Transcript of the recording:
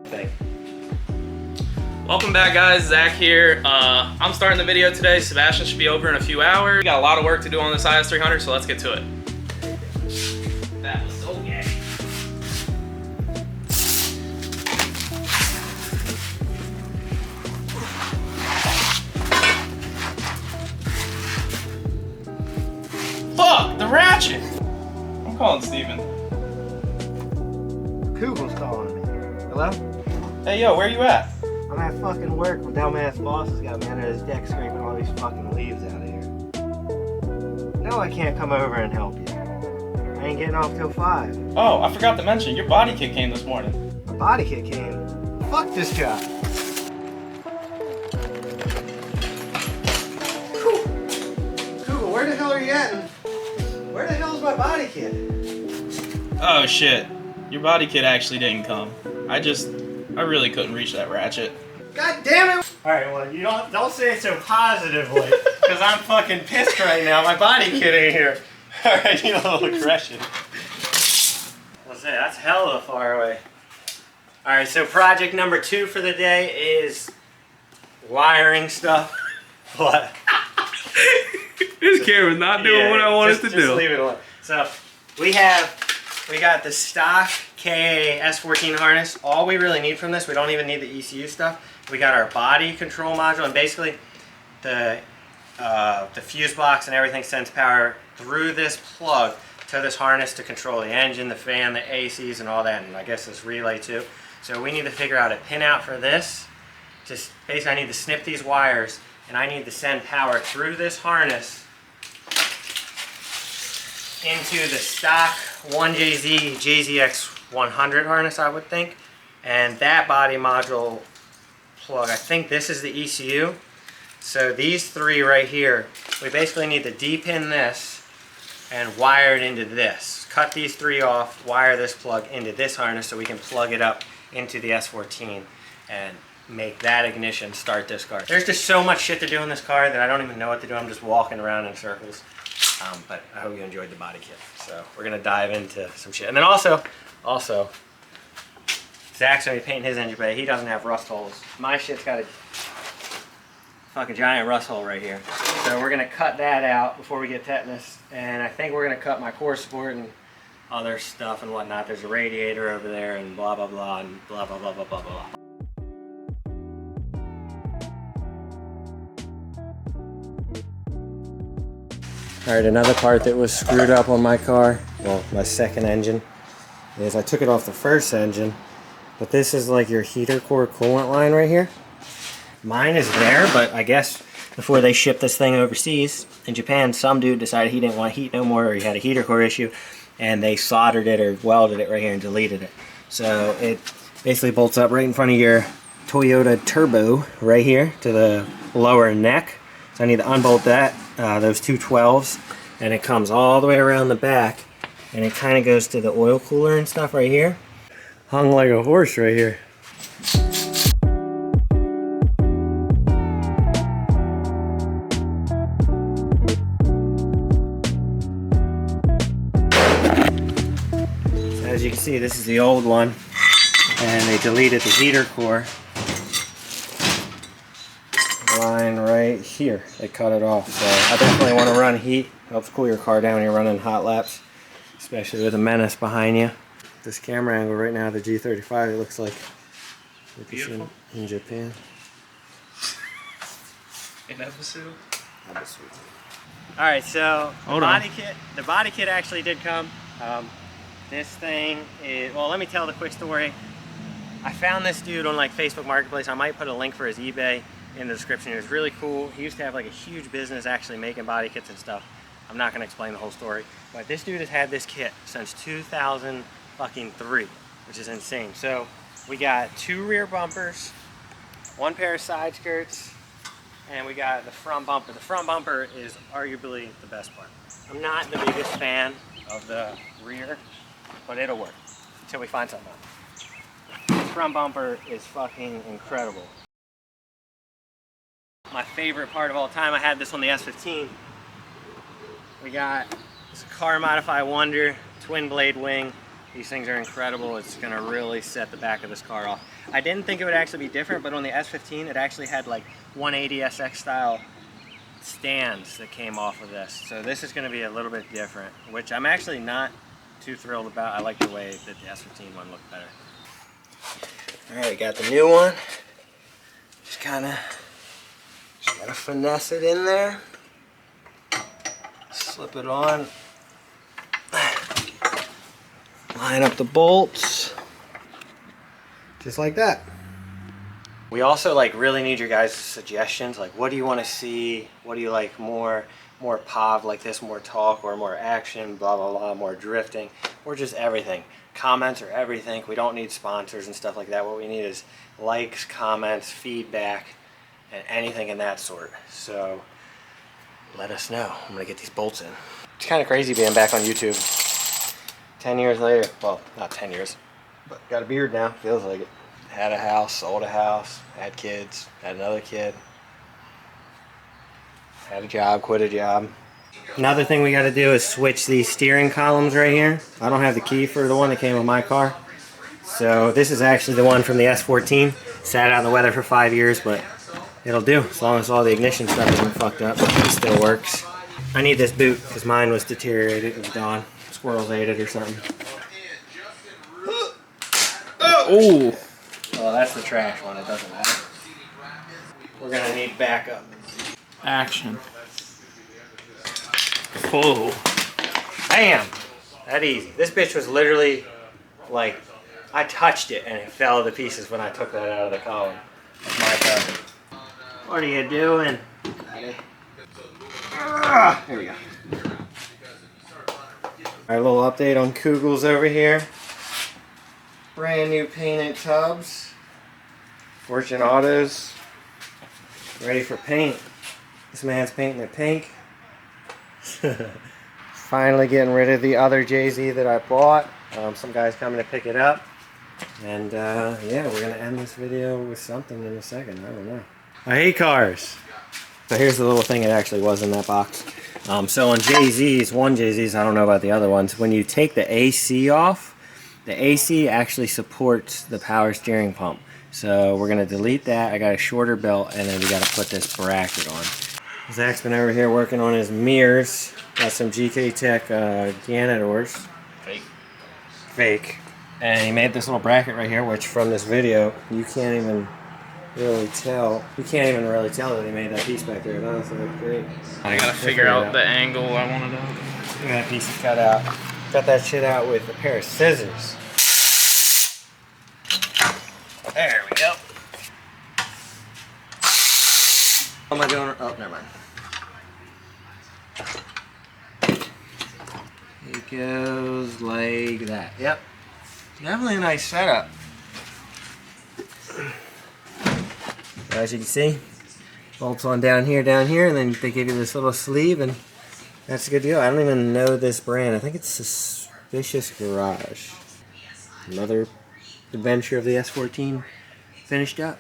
thing. Welcome back, guys. Zach here. I'm starting the video today. Sebastian should be over in a few hours. We got a lot of work to do on this IS300, so let's get to it. That was so gay. Fuck, the ratchet! I'm calling Steven. Kugel's calling me. Hello? Hey, yo, where you at? I'm at fucking work. My dumbass boss has got me under his deck scraping all these fucking leaves out of here. No, I can't come over and help you. I ain't getting off till 5. Oh, I forgot to mention, your body kit came this morning. My body kit came. Fuck this guy. Kugel, where the hell are you at? And where the hell's my body kit? Oh shit, your body kit actually didn't come. I really couldn't reach that ratchet. God damn it! Alright, well, you don't say it so positively, because I'm fucking pissed right now. My body kit ain't here. Alright, you know, a little aggression. Let's say that's hella far away. Alright, so project number 2 for the day is wiring stuff. What? This camera's not doing what I wanted to do. Just leave it alone. So, we got the stock KA S14 harness. All we really need from this, we don't even need the ECU stuff. We got our body control module, and basically the fuse box and everything sends power through this plug to this harness to control the engine, the fan, the ACs, and all that, and I guess this relay too. So we need to figure out a pinout for this. Just basically, I need to snip these wires, and I need to send power through this harness into the stock 1JZ JZX100 harness, I would think. And that body module plug, I think this is the ECU. So these 3 right here, we basically need to D-pin this and wire it into this. Cut these 3 off, wire this plug into this harness so we can plug it up into the S14 and make that ignition start this car. There's just so much shit to do in this car that I don't even know what to do. I'm just walking around in circles. But I hope you enjoyed the body kit. So we're gonna dive into some shit. And then also, Zach's gonna be painting his engine bay. He doesn't have rust holes. My shit's got a fucking giant rust hole right here. So we're gonna cut that out before we get tetanus. And I think we're gonna cut my core support and other stuff and whatnot. There's a radiator over there and blah, blah, blah, and blah, blah, blah, blah, blah, blah. Alright, another part that was screwed up on my car, well, my second engine, is I took it off the first engine, but this is like your heater core coolant line right here. Mine is there, but I guess before they shipped this thing overseas, in Japan, some dude decided he didn't want heat no more, or he had a heater core issue, and they soldered it or welded it right here and deleted it. So it basically bolts up right in front of your Toyota Turbo right here to the lower neck. So I need to unbolt that, those 2 12s, and it comes all the way around the back, and it kind of goes to the oil cooler and stuff right here. Hung like a horse right here. So as you can see, this is the old one, and they deleted the heater core line right here. They cut it off. So I definitely want to run heat. Helps cool your car down when you're running hot laps, especially with a Menace behind you. This camera angle right now, the G35, it looks like Beautiful. In Japan. In episode. Alright, so Hold the body kit actually did come. This thing is, well, let me tell the quick story. I found this dude on like Facebook Marketplace. I might put a link for his eBay in the description. It was really cool. He used to have like a huge business actually making body kits and stuff. I'm not going to explain the whole story, but this dude has had this kit since 2003, which is insane. So we got 2 rear bumpers, 1 pair of side skirts, and we got the front bumper. The front bumper is arguably the best part. I'm not the biggest fan of the rear, but it'll work until we find something else. The front bumper is fucking incredible. My favorite part of all time, I had this on the S15. We got this Car Modify Wonder twin blade wing These things are incredible. It's gonna really set the back of this car off. I didn't think it would actually be different, but on the S15, it actually had like 180 SX style stands that came off of this. So this is gonna be a little bit different, which I'm actually not too thrilled about. I like the way that the S15 one looked better. All right, got the new one. Just gotta finesse it in there. Slip it on. Line up the bolts. Just like that. We also like really need your guys' suggestions. Like, what do you want to see? What do you like more POV like this, more talk, or more action, blah blah blah, more drifting, or just everything. Comments are everything. We don't need sponsors and stuff like that. What we need is likes, comments, feedback, and anything in that sort. So let us know. I'm gonna get these bolts in. It's kind of crazy being back on YouTube 10 years later. Well, not 10 years, but got a beard now. Feels like it. Had a house, sold a house, had kids, had another kid, had a job, quit a job. Another thing we got to do is switch these steering columns right here. I don't have the key for the one that came with my car. So this is actually the one from the S14. Sat out in the weather for 5 years, but it'll do as long as all the ignition stuff isn't fucked up. It still works. I need this boot because mine was deteriorated. It was gone. Squirrels ate it or something. Ooh. Well, that's the trash one. It doesn't matter. We're gonna need backup. Action. Whoa. Bam! That easy. This bitch was literally like, I touched it and it fell to pieces when I took that out of the column. That's my cover. What are you doing? Here we go. Alright, a little update on Kugels over here. Brand new painted tubs. Fortune Autos. Ready for paint. This man's painting it pink. Finally getting rid of the other JZ that I bought. Some guy's coming to pick it up. And yeah, we're going to end this video with something in a second. I don't know. I hate cars. So here's the little thing that actually was in that box. So on JZs, one JZs, I don't know about the other ones, when you take the AC off, the AC actually supports the power steering pump. So we're going to delete that. I got a shorter belt, and then we got to put this bracket on. Zach's been over here working on his mirrors. Got some GK Tech Ganadors. Fake. And he made this little bracket right here, which from this video, you can't even really tell. You can't even really tell that he made that piece back there. It honestly looks great. I gotta figure out the angle I want to do. Look at that piece he cut out. Cut that shit out with a pair of scissors. There we go. What am I doing? Oh, never mind. It goes like that. Yep. Definitely a nice setup. As you can see, bolts on down here, and then they give you this little sleeve, and that's a good deal. I don't even know this brand. I think it's Suspicious Garage. Another adventure of the S14 finished up.